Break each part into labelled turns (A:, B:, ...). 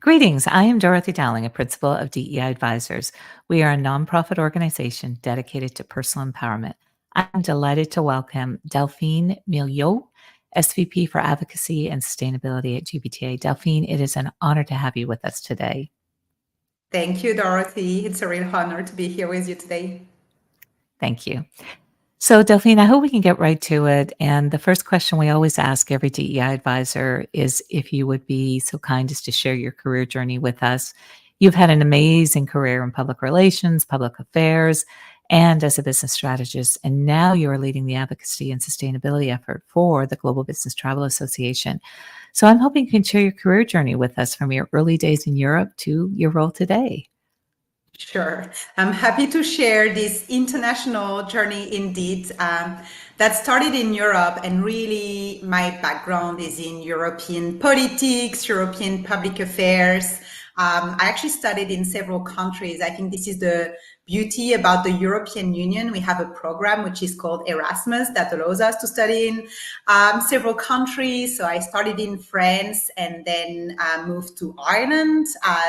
A: Greetings. I am Dorothy Dowling, a principal of DEI Advisors. We are a nonprofit organization dedicated to personal empowerment. I'm delighted to welcome Delphine Millot, SVP for Advocacy and Sustainability at GBTA. Delphine, it is an honor to have you with us today.
B: Thank you, Dorothy. It's a real honor to be here with you today.
A: Thank you. So, Delphine, I hope we can get right to it. And the first question we always ask every DEI advisor is if you would be so kind as to share your career journey with us. You've had an amazing career in public relations, public affairs, and as a business strategist. And now you are leading the advocacy and sustainability effort for the Global Business Travel Association. So I'm hoping you can share your career journey with us from your early days in Europe to your role today.
B: Sure. I'm happy to share this international journey indeed that started in Europe, and really my background is in European politics, European public affairs. I actually studied in several countries. I think this is the beauty about the European Union. We have a program which is called Erasmus that allows us to study in several countries. So I started in France and then moved to Ireland,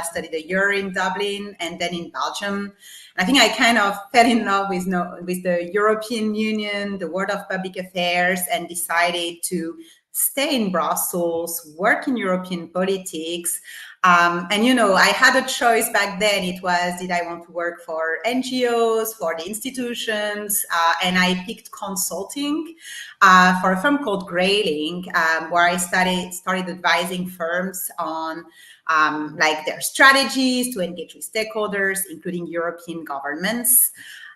B: studied a year in Dublin and then in Belgium. I think I kind of fell in love with the European Union, the world of public affairs, and decided to stay in Brussels, work in European politics. And, you know, I had a choice back then. It was, did I want to work for NGOs, for the institutions? And I picked consulting for a firm called Grayling, where I started advising firms on like their strategies to engage with stakeholders, including European governments.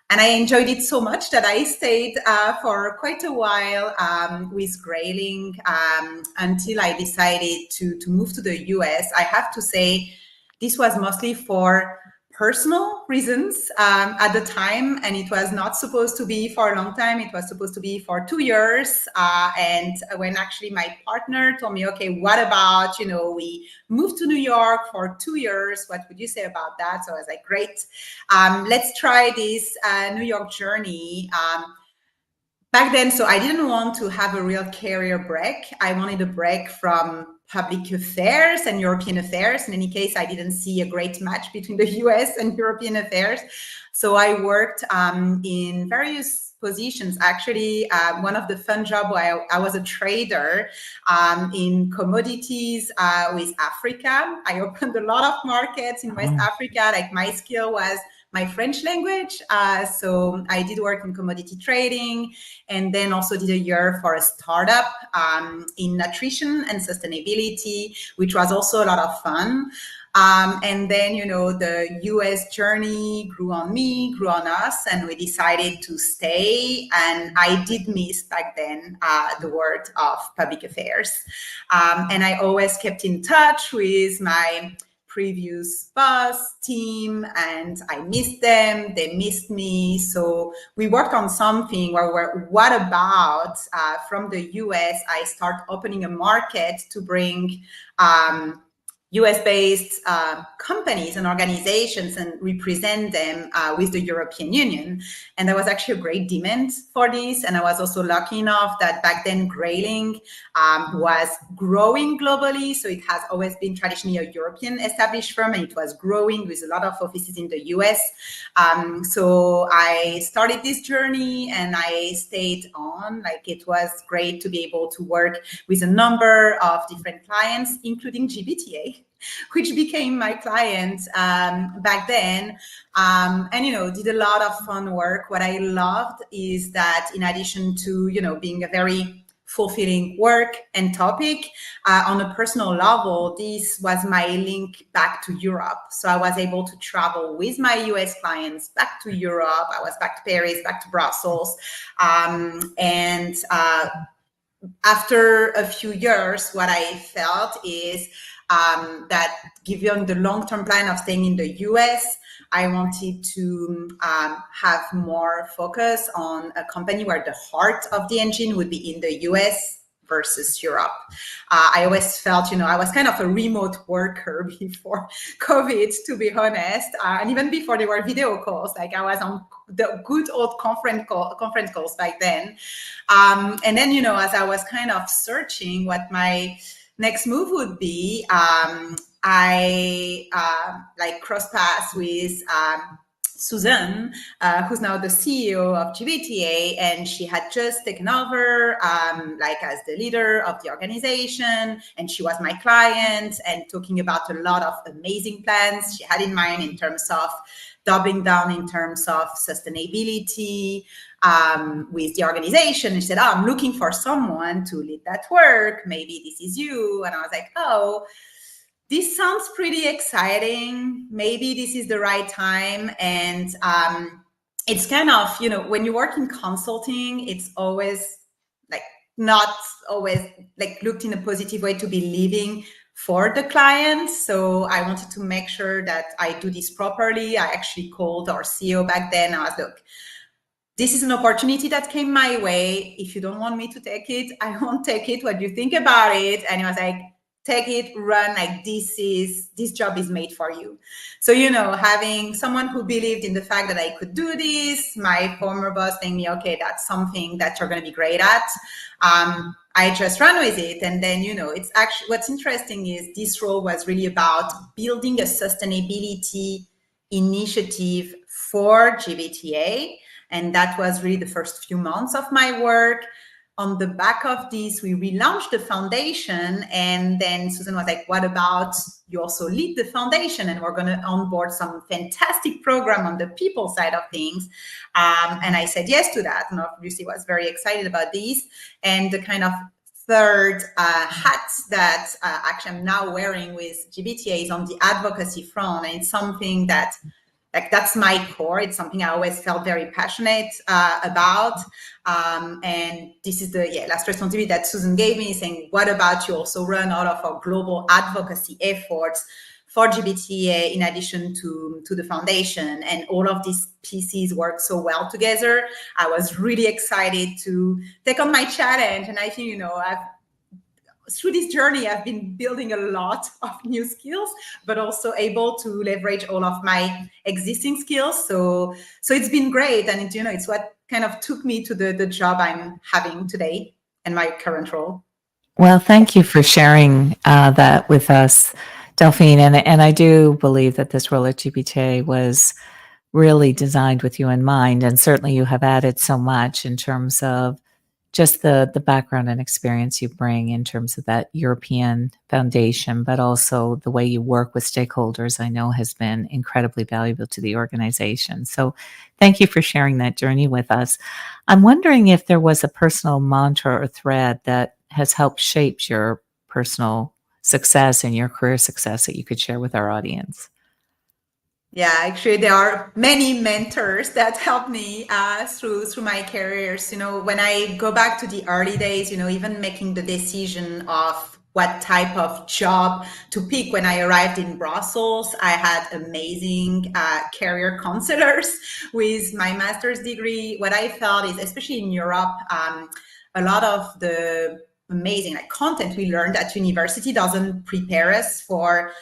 B: And I enjoyed it so much that I stayed for quite a while with Grayling until I decided to move to the US. I have to say, this was mostly for personal reasons at the time, and it was not supposed to be for a long time. It was supposed to be for 2 years. And when actually my partner told me, okay, what about, you know, we moved to New York for 2 years, what would you say about that? So I was like, great, let's try this New York journey. Back then, so I didn't want to have a real career break. I wanted a break from public affairs and European affairs. In any case, I didn't see a great match between the US and European affairs. So I worked in various positions. Actually, one of the fun jobs, I was a trader in commodities with Africa. I opened a lot of markets in West Africa. Like, my skill was my French language. So I did work in commodity trading, and then also did a year for a startup in nutrition and sustainability, which was also a lot of fun. And then, you know, the US journey grew on me, grew on us, and we decided to stay. And I did miss back then the world of public affairs. And I always kept in touch with my previous boss, team, and I missed them, they missed me. So we worked on something where what about from the US, I start opening a market to bring US-based companies and organizations and represent them with the European Union. And there was actually a great demand for this. And I was also lucky enough that back then Grayling was growing globally. So it has always been traditionally a European established firm, and it was growing with a lot of offices in the US. So I started this journey and I stayed on. Like, it was great to be able to work with a number of different clients, including GBTA, which became my client back then. And, you know, did a lot of fun work. What I loved is that in addition to, you know, being a very fulfilling work and topic, on a personal level, this was my link back to Europe. So I was able to travel with my US clients back to Europe. I was back to Paris, back to Brussels. And after a few years, what I felt is that given the long-term plan of staying in the US, I wanted to have more focus on a company where the heart of the engine would be in the US versus Europe. I always felt, you know, I was kind of a remote worker before COVID, to be honest, and even before there were video calls. Like, I was on the good old conference calls back then. And then, you know, as I was kind of searching what my next move would be, I like crossed paths with Susan, who's now the CEO of GBTA, and she had just taken over like as the leader of the organization, and she was my client and talking about a lot of amazing plans she had in mind in terms of doubling down in terms of sustainability with the organization. And she said, oh, I'm looking for someone to lead that work. Maybe this is you. And I was like, oh, this sounds pretty exciting. Maybe this is the right time. And it's kind of, you know, when you work in consulting, it's always like not always like looked in a positive way to be leaving for the client. So I wanted to make sure that I do this properly. I actually called our CEO back then. I was, look, this is an opportunity that came my way. If you don't want me to take it, I won't take it. What do you think about it? And he was like, take it, run, like this job is made for you. So, you know, having someone who believed in the fact that I could do this, my former boss telling me, okay, that's something that you're going to be great at. I just ran with it. And then, you know, it's actually, what's interesting is this role was really about building a sustainability initiative for GBTA. And that was really the first few months of my work. On the back of this, we relaunched the foundation. And then Susan was like, what about you also lead the foundation? And we're going to onboard some fantastic program on the people side of things. And I said yes to that. And obviously was very excited about this. And the kind of third hat that actually I'm now wearing with GBTA is on the advocacy front. And it's something that like that's my core. It's something I always felt very passionate about. And this is the last responsibility that Susan gave me, saying, what about you also run all of our global advocacy efforts for GBTA in addition to the foundation? And all of these pieces work so well together. I was really excited to take on my challenge. And I think, you know, through this journey, I've been building a lot of new skills, but also able to leverage all of my existing skills. So it's been great. And you know, it's what kind of took me to the job I'm having today and my current role.
A: Well, thank you for sharing that with us, Delphine. And I do believe that this role at GBTA was really designed with you in mind. And certainly you have added so much in terms of just the background and experience you bring in terms of that European foundation, but also the way you work with stakeholders, I know has been incredibly valuable to the organization. So thank you for sharing that journey with us. I'm wondering if there was a personal mantra or thread that has helped shape your personal success and your career success that you could share with our audience.
B: Yeah, actually, there are many mentors that helped me through my careers. You know, when I go back to the early days, you know, even making the decision of what type of job to pick when I arrived in Brussels, I had amazing career counselors with my master's degree. What I felt is, especially in Europe, a lot of the amazing like content we learned at university doesn't prepare us for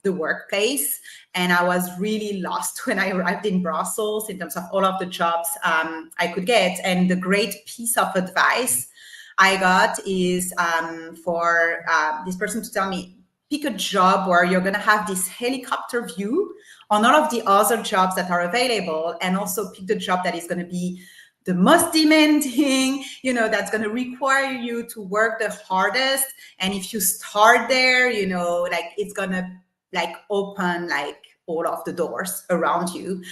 B: the workplace. And I was really lost when I arrived in Brussels in terms of all of the jobs I could get. And the great piece of advice I got is for this person to tell me, pick a job where you're going to have this helicopter view on all of the other jobs that are available, and also pick the job that is going to be the most demanding, you know, that's going to require you to work the hardest. And if you start there, you know, like it's going to like open like all of the doors around you.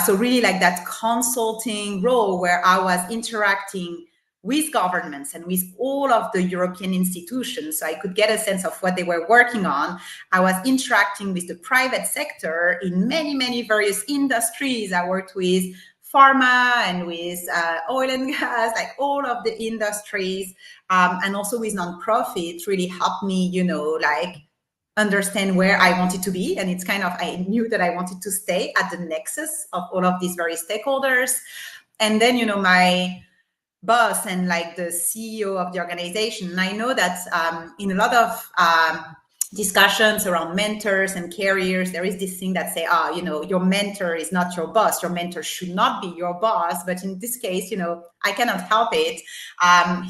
B: So really like that consulting role where I was interacting with governments and with all of the European institutions, so I could get a sense of what they were working on. I was interacting with the private sector in many, many various industries. I worked with pharma and with oil and gas, like all of the industries, and also with nonprofits really helped me, you know, like understand where I wanted to be. And it's kind of, I knew that I wanted to stay at the nexus of all of these various stakeholders. And then, you know, my boss and like the CEO of the organization, I know that in a lot of discussions around mentors and careers, there is this thing that say, you know, your mentor is not your boss. Your mentor should not be your boss. But in this case, you know, I cannot help it.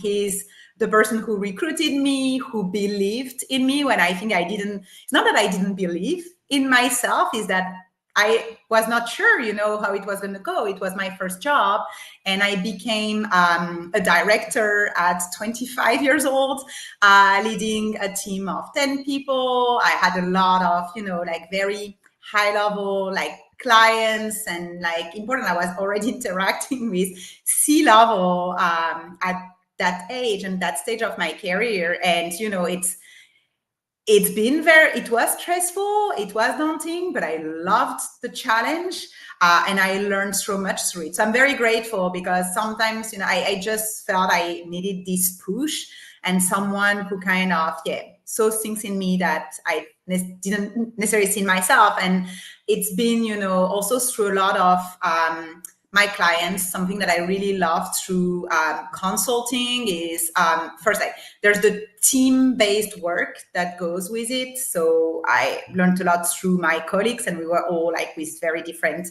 B: He's the person who recruited me, who believed in me when I think I didn't. It's not that I didn't believe in myself, is that I was not sure, how it was going to go. It was my first job, and I became a director at 25 years old, leading a team of 10 people. I had a lot of, like very high level, like clients, and like important. I was already interacting with C-level at that age and that stage of my career, and it was stressful, it was daunting, but I loved the challenge, and I learned so much through it. So I'm very grateful, because sometimes, I just felt I needed this push, and someone who kind of, saw things in me that I didn't necessarily see in myself. And it's been, also through a lot of my clients, something that I really love through consulting is first, there's the team-based work that goes with it. So I learned a lot through my colleagues, and we were all like with very different,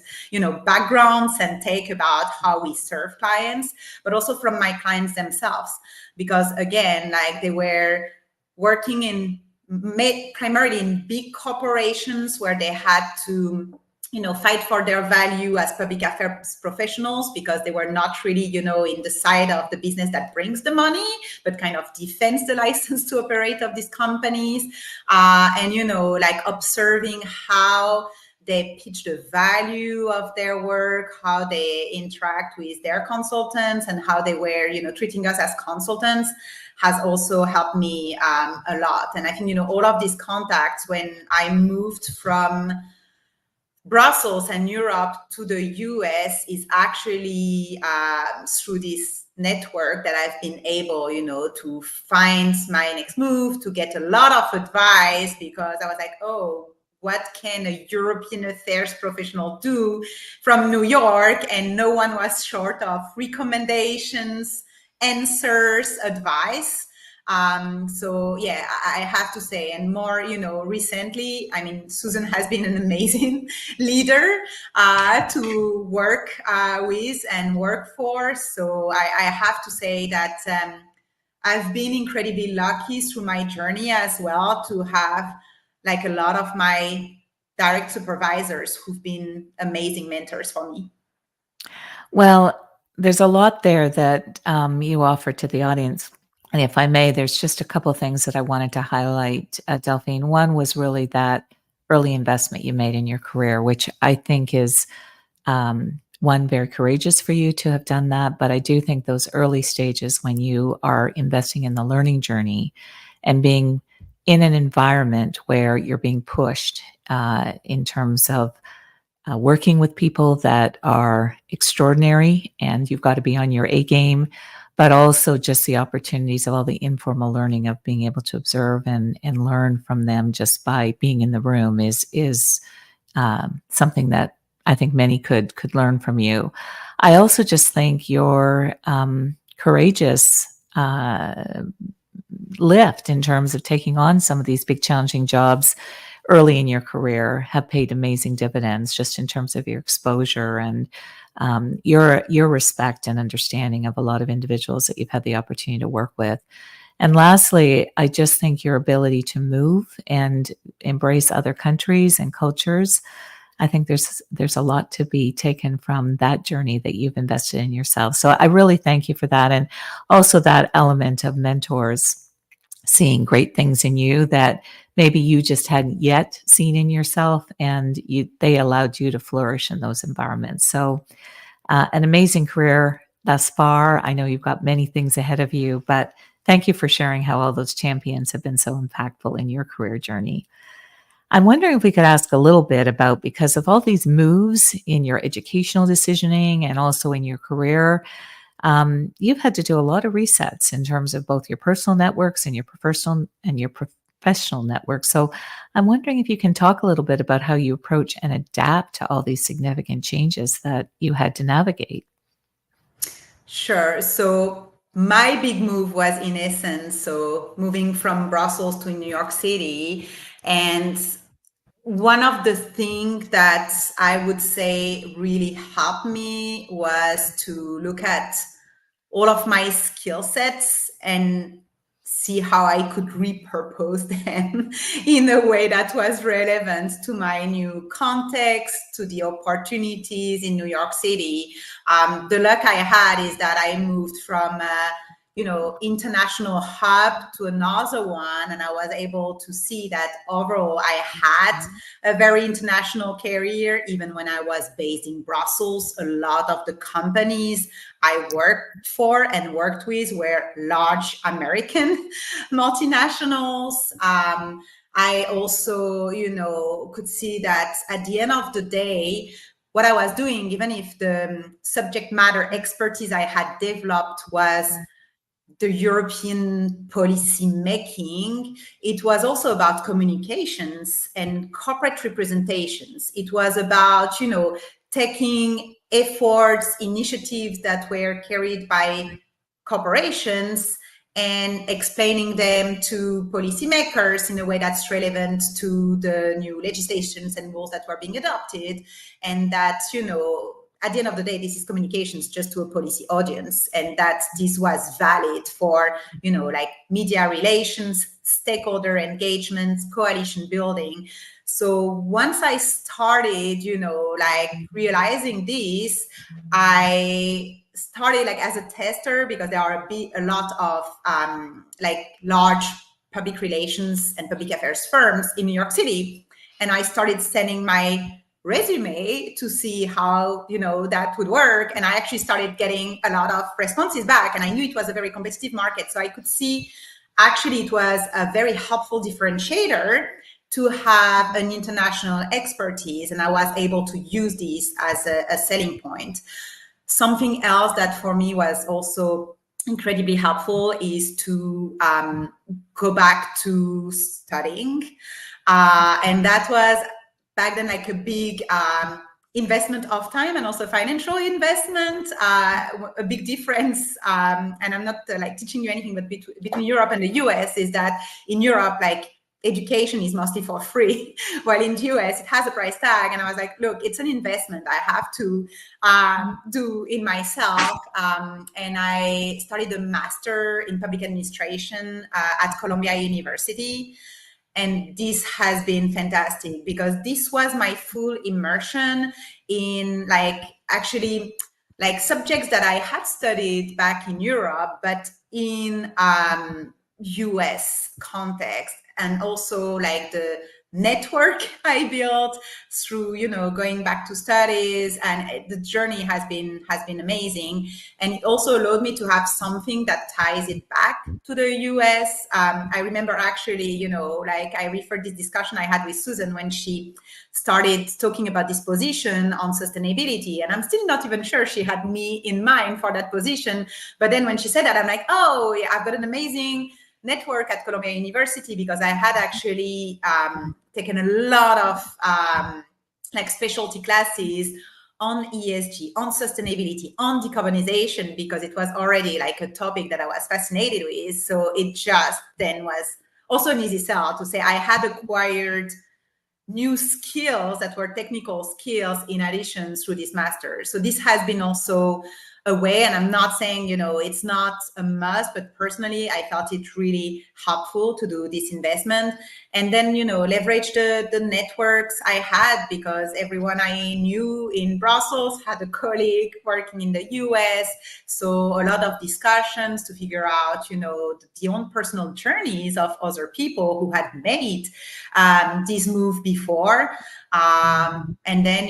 B: backgrounds and take about how we serve clients, but also from my clients themselves, because again, like they were working primarily in big corporations where they had to fight for their value as public affairs professionals, because they were not really, in the side of the business that brings the money, but kind of defends the license to operate of these companies. And, like observing how they pitch the value of their work, how they interact with their consultants, and how they were, treating us as consultants, has also helped me a lot. And I think, all of these contacts, when I moved from Brussels and Europe to the US, is actually through this network that I've been able, to find my next move, to get a lot of advice, because I was like, oh, what can a European affairs professional do from New York? And no one was short of recommendations, answers, advice. So yeah, I have to say, and more, recently, I mean, Susan has been an amazing leader to work with and work for. So I have to say that I've been incredibly lucky through my journey as well to have like a lot of my direct supervisors who've been amazing mentors for me.
A: Well, there's a lot there that you offer to the audience. And if I may, there's just a couple of things that I wanted to highlight, Delphine. One was really that early investment you made in your career, which I think is one, very courageous for you to have done that. But I do think those early stages when you are investing in the learning journey and being in an environment where you're being pushed in terms of working with people that are extraordinary, and you've got to be on your A game, but also just the opportunities of all the informal learning of being able to observe and learn from them just by being in the room is something that I think many could learn from you. I also just think your courageous lift in terms of taking on some of these big challenging jobs early in your career have paid amazing dividends, just in terms of your exposure and your respect and understanding of a lot of individuals that you've had the opportunity to work with. And lastly, I just think your ability to move and embrace other countries and cultures, I think there's a lot to be taken from that journey that you've invested in yourself. So I really thank you for that. And also that element of mentors seeing great things in you that maybe you just hadn't yet seen in yourself, and they allowed you to flourish in those environments. So an amazing career thus far. I know you've got many things ahead of you, but thank you for sharing how all those champions have been so impactful in your career journey. I'm wondering if we could ask a little bit about, because of all these moves in your educational decisioning and also in your career, you've had to do a lot of resets in terms of both your personal networks and your professional networks. So I'm wondering if you can talk a little bit about how you approach and adapt to all these significant changes that you had to navigate.
B: Sure. So my big move was, in essence, so moving from Brussels to New York City. And one of the things that I would say really helped me was to look at all of my skill sets and see how I could repurpose them in a way that was relevant to my new context, to the opportunities in New York City. The luck I had is that I moved from international hub to another one, and I was able to see that overall I had a very international career. Even when I was based in Brussels, a lot of the companies I worked for and worked with were large American multinationals. I also, could see that at the end of the day, what I was doing, even if the subject matter expertise I had developed was the European policy making, it was also about communications and corporate representations. It was about, taking efforts, initiatives that were carried by corporations and explaining them to policymakers in a way that's relevant to the new legislations and rules that were being adopted. And that, at the end of the day, this is communications just to a policy audience, and that this was valid for, like media relations, stakeholder engagement, coalition building. So once I started, realizing this, I started like as a tester, because there are a lot of large public relations and public affairs firms in New York City. And I started sending my resume to see how that would work, and I actually started getting a lot of responses back, and I knew it was a very competitive market, so I could see actually it was a very helpful differentiator to have an international expertise, and I was able to use this as a selling point. Something else that for me was also incredibly helpful is to go back to studying, and that was back then like a big investment of time and also financial investment, a big difference. And I'm not like teaching you anything, but between Europe and the US is that in Europe, like education is mostly for free, while in the US it has a price tag. And I was like, look, it's an investment I have to do in myself. And I studied a master in public administration at Columbia University. And this has been fantastic because this was my full immersion in subjects that I had studied back in Europe, but in US context, and also like the network I built through, going back to studies, and the journey has been amazing. And it also allowed me to have something that ties it back to the US. I remember actually, I referred this discussion I had with Susan when she started talking about this position on sustainability, and I'm still not even sure she had me in mind for that position. But then when she said that, I'm like, oh yeah, I've got an amazing network at Columbia University, because I had actually taken a lot of specialty classes on ESG, on sustainability, on decarbonization, because it was already like a topic that I was fascinated with. So it just then was also an easy sell to say I had acquired new skills that were technical skills in addition through this master. So this has been also a way, and I'm not saying, it's not a must, but personally, I felt it really helpful to do this investment. And then, leverage the networks I had, because everyone I knew in Brussels had a colleague working in the US. So a lot of discussions to figure out, the own personal journeys of other people who had made this move before. And then,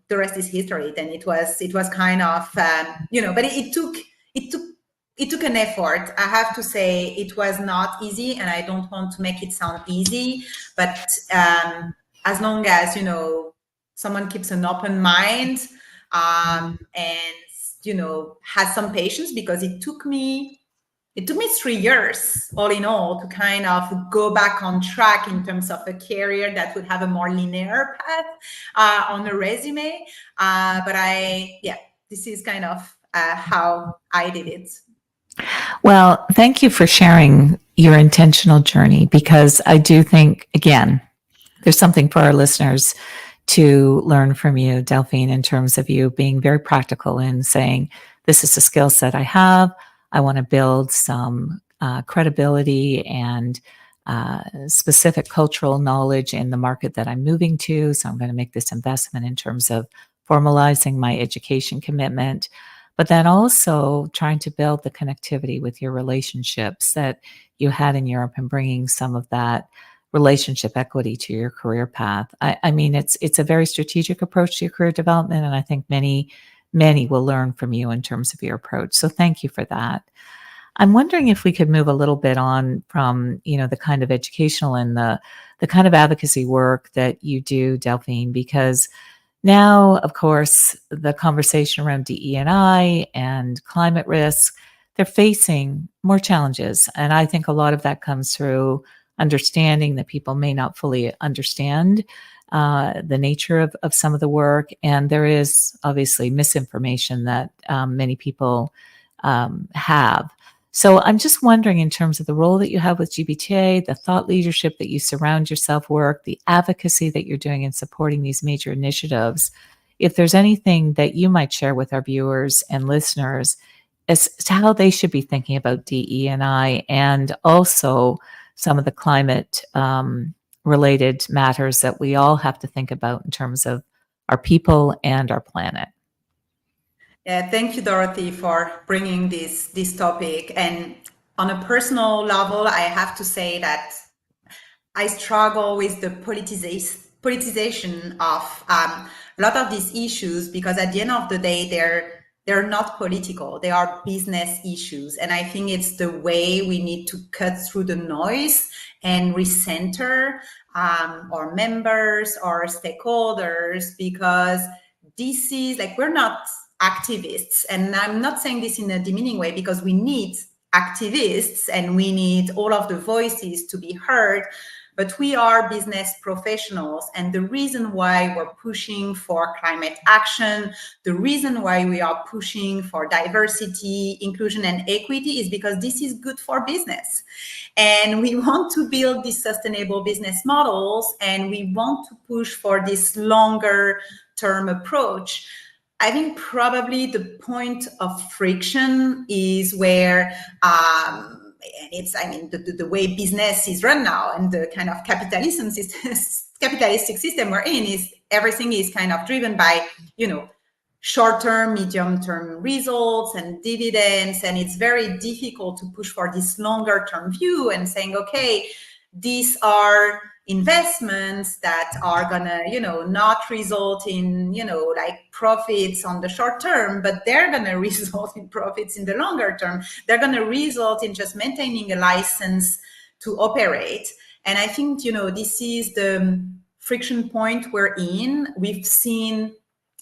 B: the rest is history. Then it was kind of, but it took an effort. I have to say it was not easy, and I don't want to make it sound easy, but as long as, someone keeps an open mind, and, has some patience, because it took me 3 years all in all to kind of go back on track in terms of a career that would have a more linear path on a resume. But this is kind of how I did it.
A: Well, thank you for sharing your intentional journey, because I do think, again, there's something for our listeners to learn from you, Delphine, in terms of you being very practical and saying, this is a skill set I have. I want to build some credibility and specific cultural knowledge in the market that I'm moving to. So I'm going to make this investment in terms of formalizing my education commitment, but then also trying to build the connectivity with your relationships that you had in Europe and bringing some of that relationship equity to your career path. I mean, it's a very strategic approach to your career development, and I think many will learn from you in terms of your approach. So thank you for that. I'm wondering if we could move a little bit on from, the kind of educational and the kind of advocacy work that you do, Delphine, because now, of course, the conversation around DE&I and climate risk, they're facing more challenges. And I think a lot of that comes through understanding that people may not fully understand the nature of some of the work. And there is obviously misinformation that many people have. So I'm just wondering, in terms of the role that you have with GBTA, the thought leadership that you surround yourself with, the advocacy that you're doing in supporting these major initiatives, if there's anything that you might share with our viewers and listeners as to how they should be thinking about DE&I and also some of the climate related matters that we all have to think about in terms of our people and our planet.
B: Yeah, thank you, Dorothy, for bringing this topic. And on a personal level, I have to say that I struggle with the politicization of a lot of these issues, because at the end of the day, they're not political. They are business issues. And I think it's the way we need to cut through the noise and recenter our members, our stakeholders, because this is like, we're not activists. And I'm not saying this in a demeaning way, because we need activists and we need all of the voices to be heard. But we are business professionals, and the reason why we're pushing for climate action, the reason why we are pushing for diversity, inclusion, and equity is because this is good for business. And we want to build these sustainable business models, and we want to push for this longer term approach. I think probably the point of friction is where, and it's, I mean, the way business is run now and the kind of capitalistic system we're in is everything is kind of driven by, short-term, medium-term results and dividends. And it's very difficult to push for this longer-term view and saying, okay, these are investments that are gonna, not result in, like profits on the short term, but they're gonna result in profits in the longer term. They're gonna result in just maintaining a license to operate. And I think, this is the friction point we're in. We've seen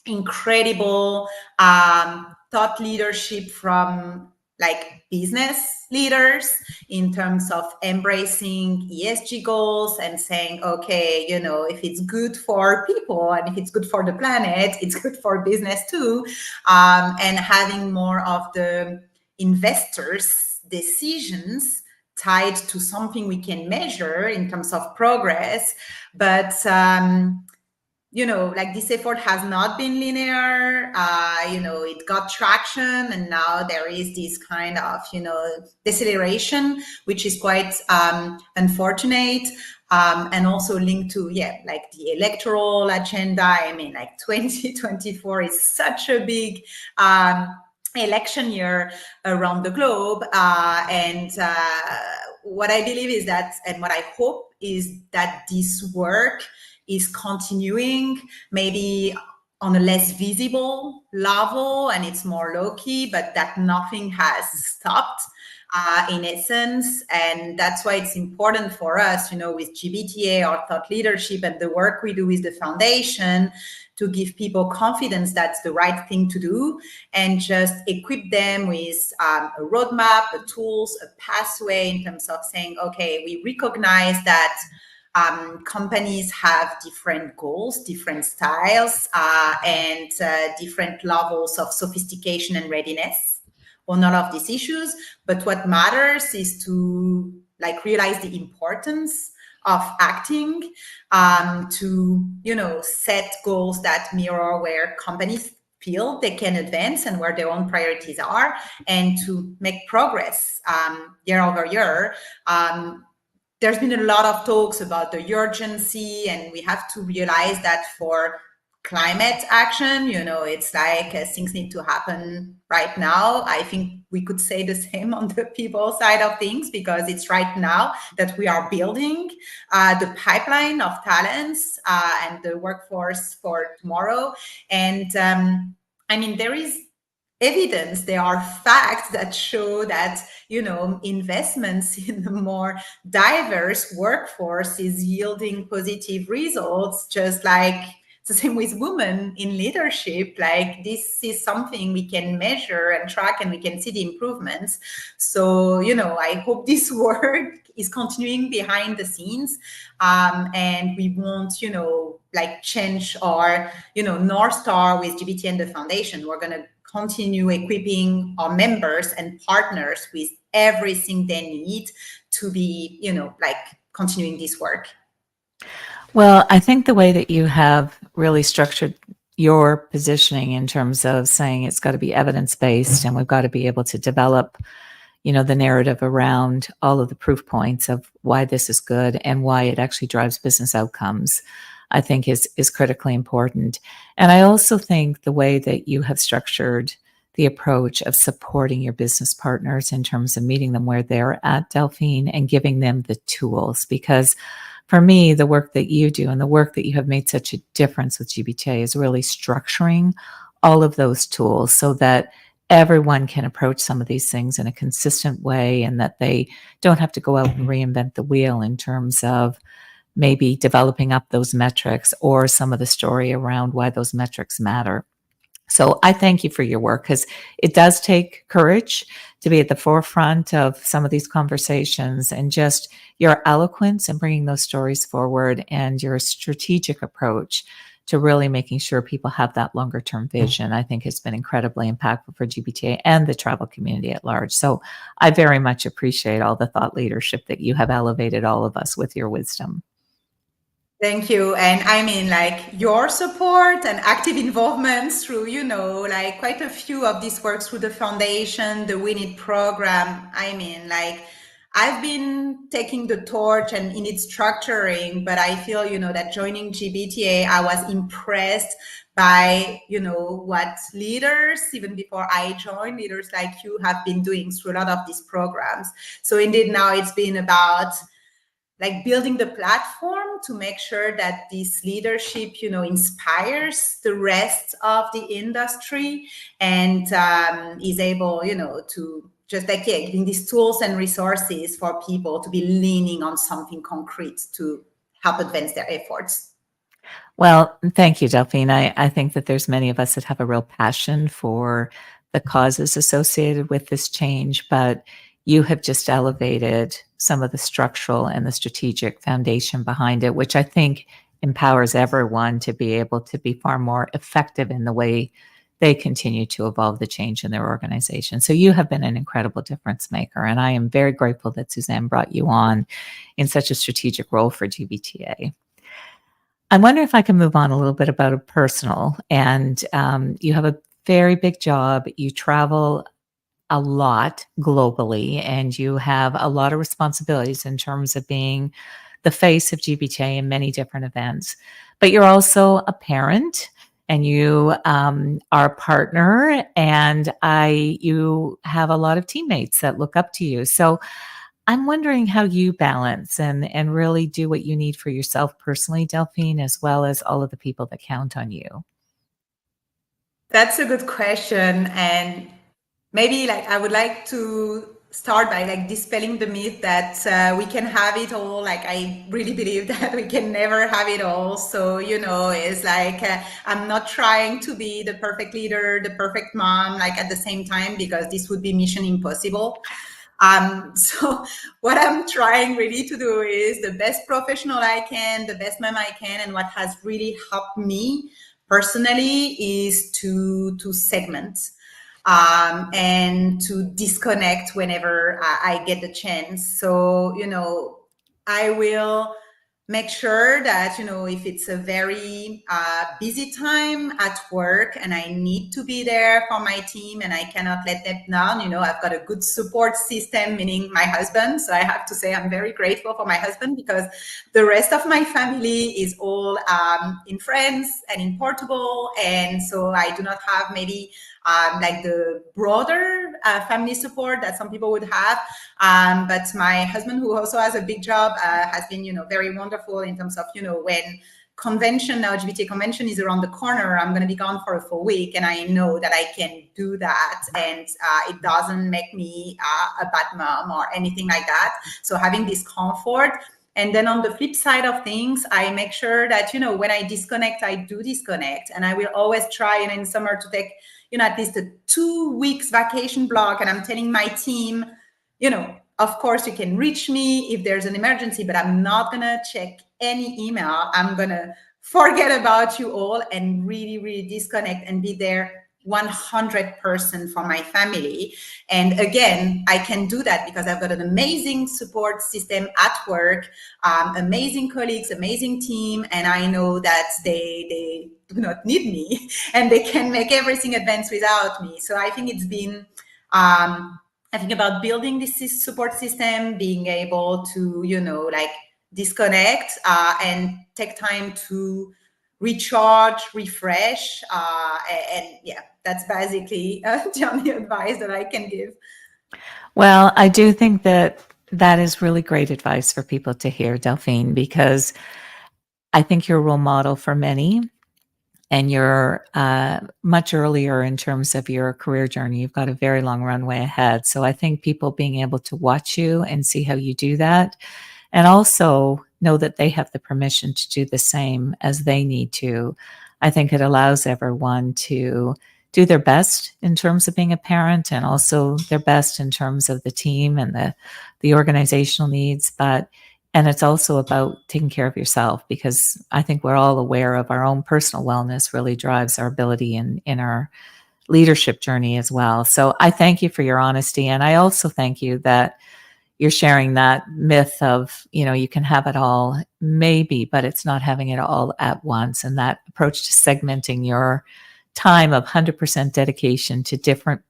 B: incredible thought leadership from like business leaders in terms of embracing ESG goals and saying, okay, if it's good for people and if it's good for the planet, it's good for business too. And having more of the investors' decisions tied to something we can measure in terms of progress. But like this effort has not been linear. It got traction, and now there is this kind of, deceleration, which is quite unfortunate, and also linked to, like the electoral agenda. I mean, like 2024 is such a big election year around the globe. And what I believe is that, and what I hope is that this work is continuing, maybe on a less visible level, and it's more low-key, but that nothing has stopped in essence. And that's why it's important for us, with GBTA, our thought leadership, and the work we do with the foundation, to give people confidence that's the right thing to do, and just equip them with a roadmap, the tools, a pathway in terms of saying, okay, we recognize that companies have different goals, different styles, and different levels of sophistication and readiness on all of these issues. But what matters is to realize the importance of acting, to set goals that mirror where companies feel they can advance and where their own priorities are, and to make progress year over year. There's been a lot of talks about the urgency, and we have to realize that for climate action, it's like things need to happen right now. I think we could say the same on the people side of things, because it's right now that we are building the pipeline of talents and the workforce for tomorrow. And there is evidence, there are facts that show that investments in a more diverse workforce is yielding positive results, just like it's the same with women in leadership. Like, this is something we can measure and track, and we can see the improvements. So I hope this work is continuing behind the scenes, and we won't change our North Star with GBTA and the foundation. We're going to continue equipping our members and partners with everything they need to be, continuing this work.
A: Well, I think the way that you have really structured your positioning in terms of saying it's got to be evidence-based, and we've got to be able to develop, the narrative around all of the proof points of why this is good and why it actually drives business outcomes, I think is critically important. And I also think the way that you have structured the approach of supporting your business partners in terms of meeting them where they're at, Delphine, and giving them the tools. Because for me, the work that you do and the work that you have made such a difference with GBTA is really structuring all of those tools so that everyone can approach some of these things in a consistent way, and that they don't have to go out and reinvent the wheel in terms of maybe developing up those metrics or some of the story around why those metrics matter. So I thank you for your work, because it does take courage to be at the forefront of some of these conversations, and just your eloquence in bringing those stories forward, and your strategic approach to really making sure people have that longer term vision, I think has been incredibly impactful for GBTA and the travel community at large. So I very much appreciate all the thought leadership that you have elevated all of us with your wisdom.
B: Thank you. And your support and active involvement through, quite a few of these works through the foundation, the We Need program. I've been taking the torch and in its structuring, but I feel, that joining GBTA, I was impressed by, what leaders, even before I joined, leaders like you have been doing through a lot of these programs. So indeed, now it's been about building the platform to make sure that this leadership, inspires the rest of the industry, and is able, to just giving these tools and resources for people to be leaning on something concrete to help advance their efforts.
A: Well, thank you, Delphine. I think that there's many of us that have a real passion for the causes associated with this change, but you have just elevated some of the structural and the strategic foundation behind it, which I think empowers everyone to be able to be far more effective in the way they continue to evolve the change in their organization. So you have been an incredible difference maker, and I am very grateful that Suzanne brought you on in such a strategic role for GBTA. I wonder if I can move on a little bit about a personal, and you have a very big job. You travel a lot globally, and you have a lot of responsibilities in terms of being the face of GBTA in many different events. But you're also a parent, and you are a partner, and you have a lot of teammates that look up to you. So I'm wondering how you balance and really do what you need for yourself personally, Delphine, as well as all of the people that count on you.
B: That's a good question. And maybe I would like to start by dispelling the myth that we can have it all. I really believe that we can never have it all. So, it's I'm not trying to be the perfect leader, the perfect mom, at the same time, because this would be mission impossible. So what I'm trying really to do is the best professional I can, the best mom I can. And what has really helped me personally is to segment and to disconnect whenever I get the chance. So, I will make sure that, if it's a very busy time at work and I need to be there for my team and I cannot let them down, I've got a good support system, meaning my husband. So I have to say I'm very grateful for my husband, because the rest of my family is all in France and in Portugal. And so I do not have maybe like the broader family support that some people would have. But my husband, who also has a big job, has been, very wonderful in terms of, when LGBT convention is around the corner, I'm going to be gone for a full week, and I know that I can do that, and it doesn't make me a bad mom or anything like that. So having this comfort. And then on the flip side of things, I make sure that, when I disconnect, I do disconnect. And I will always try, in summer, to take, at least a 2 weeks vacation block. And I'm telling my team, of course, you can reach me if there's an emergency, but I'm not going to check any email. I'm going to forget about you all and really, really disconnect and be there 100% for my family. And again, I can do that because I've got an amazing support system at work, amazing colleagues, amazing team, and I know that they do not need me and they can make everything advance without me. So I think it's been I think about building this support system, being able to, disconnect and take time to recharge, refresh. And yeah, that's basically the only advice that I can give.
A: Well, I do think that that is really great advice for people to hear, Delphine, because I think you're a role model for many, and you're much earlier in terms of your career journey. You've got a very long runway ahead. So I think people being able to watch you and see how you do that, and also know that they have the permission to do the same as they need to, I think it allows everyone to do their best in terms of being a parent, and also their best in terms of the team and the organizational needs. And it's also about taking care of yourself, because I think we're all aware of our own personal wellness really drives our ability in our leadership journey as well. So I thank you for your honesty. And I also thank you that you're sharing that myth of, you can have it all, maybe, but it's not having it all at once. And that approach to segmenting your time of 100% dedication to different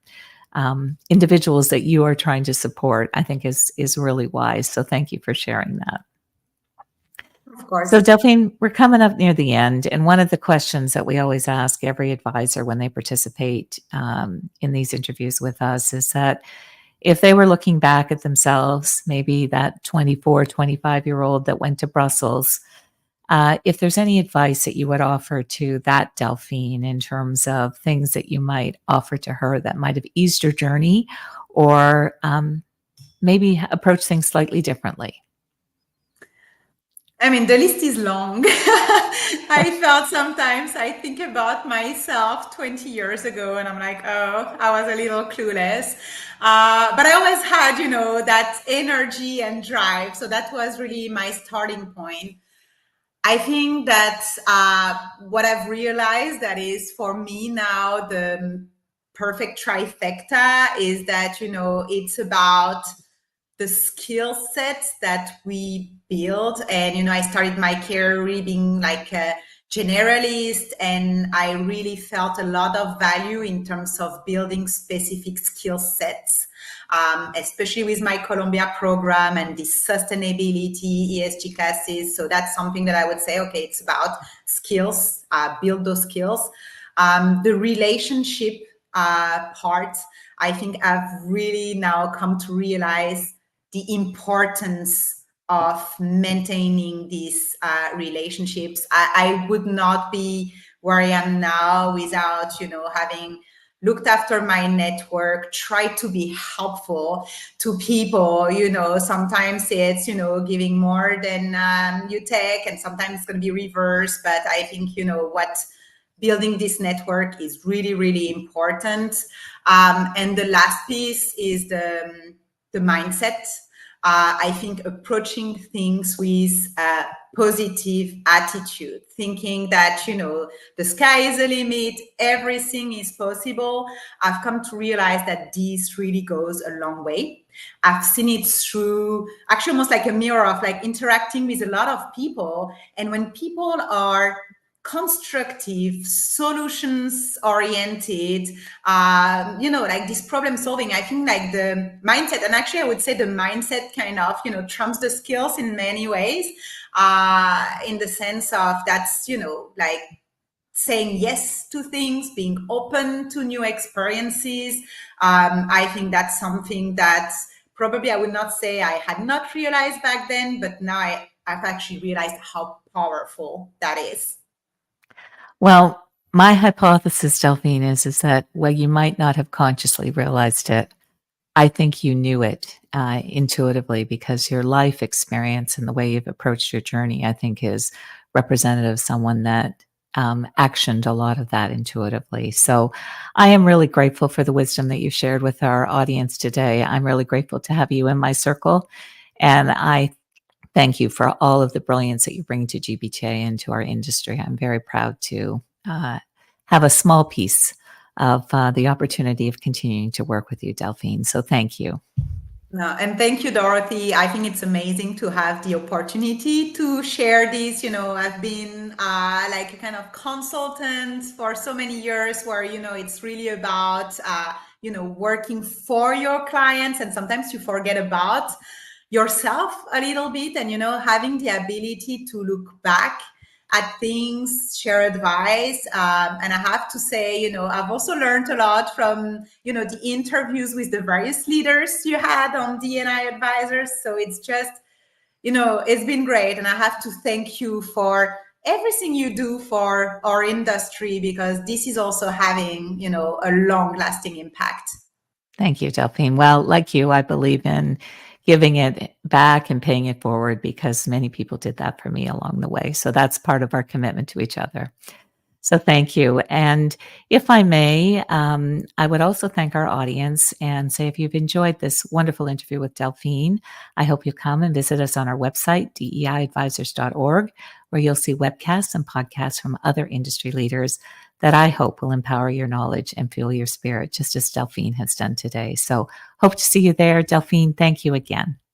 A: individuals that you are trying to support, I think is really wise. So thank you for sharing that.
B: Of course.
A: So Delphine, we're coming up near the end. And one of the questions that we always ask every advisor when they participate in these interviews with us is that if they were looking back at themselves, maybe that 24, 25-year-old that went to Brussels, if there's any advice that you would offer to that Delphine in terms of things that you might offer to her that might have eased her journey, or maybe approach things slightly differently.
B: I mean, the list is long. I felt sometimes I think about myself 20 years ago and I'm like, oh, I was a little clueless. But I always had, that energy and drive. So that was really my starting point. I think that what I've realized that is for me now the perfect trifecta is that, it's about the skill sets that we build. And, I started my career really being like a generalist, and I really felt a lot of value in terms of building specific skill sets. Especially with my Colombia program and the sustainability ESG classes. So that's something that I would say, okay, it's about skills, build those skills. The relationship part, I think I've really now come to realize the importance of maintaining these relationships. I would not be where I am now without, having looked after my network, tried to be helpful to people. Sometimes it's, giving more than you take, and sometimes it's going to be reverse. But I think, what building this network is really, really important. And the last piece is the mindset. I think approaching things with a positive attitude, thinking that, the sky is the limit, everything is possible. I've come to realize that this really goes a long way. I've seen it through actually almost like a mirror of like interacting with a lot of people. And when people are constructive, solutions oriented, like this problem solving, I think like the mindset, and actually I would say the mindset kind of, trumps the skills in many ways, in the sense of that's, like saying yes to things, being open to new experiences. I think that's something that probably I would not say I had not realized back then, but now I've actually realized how powerful that is.
A: Well, my hypothesis, Delphine, is that while you might not have consciously realized it, I think you knew it intuitively because your life experience and the way you've approached your journey, I think, is representative of someone that actioned a lot of that intuitively. So I am really grateful for the wisdom that you shared with our audience today. I'm really grateful to have you in my circle. And I thank you for all of the brilliance that you bring to GBTA and to our industry. I'm very proud to have a small piece of the opportunity of continuing to work with you, Delphine. So thank you.
B: No, and thank you, Dorothy. I think it's amazing to have the opportunity to share this. I've been like a kind of consultant for so many years where, it's really about, working for your clients. And sometimes you forget about yourself a little bit and, having the ability to look back at things, share advice. And I have to say, I've also learned a lot from, the interviews with the various leaders you had on D&I advisors. So it's just, it's been great. And I have to thank you for everything you do for our industry, because this is also having, a long lasting impact.
A: Thank you, Delphine. Well, like you, I believe in giving it back and paying it forward because many people did that for me along the way. So that's part of our commitment to each other. So thank you. And if I may, I would also thank our audience and say if you've enjoyed this wonderful interview with Delphine, I hope you come and visit us on our website, deiadvisors.org, where you'll see webcasts and podcasts from other industry leaders that I hope will empower your knowledge and fuel your spirit, just as Delphine has done today. So hope to see you there. Delphine, thank you again.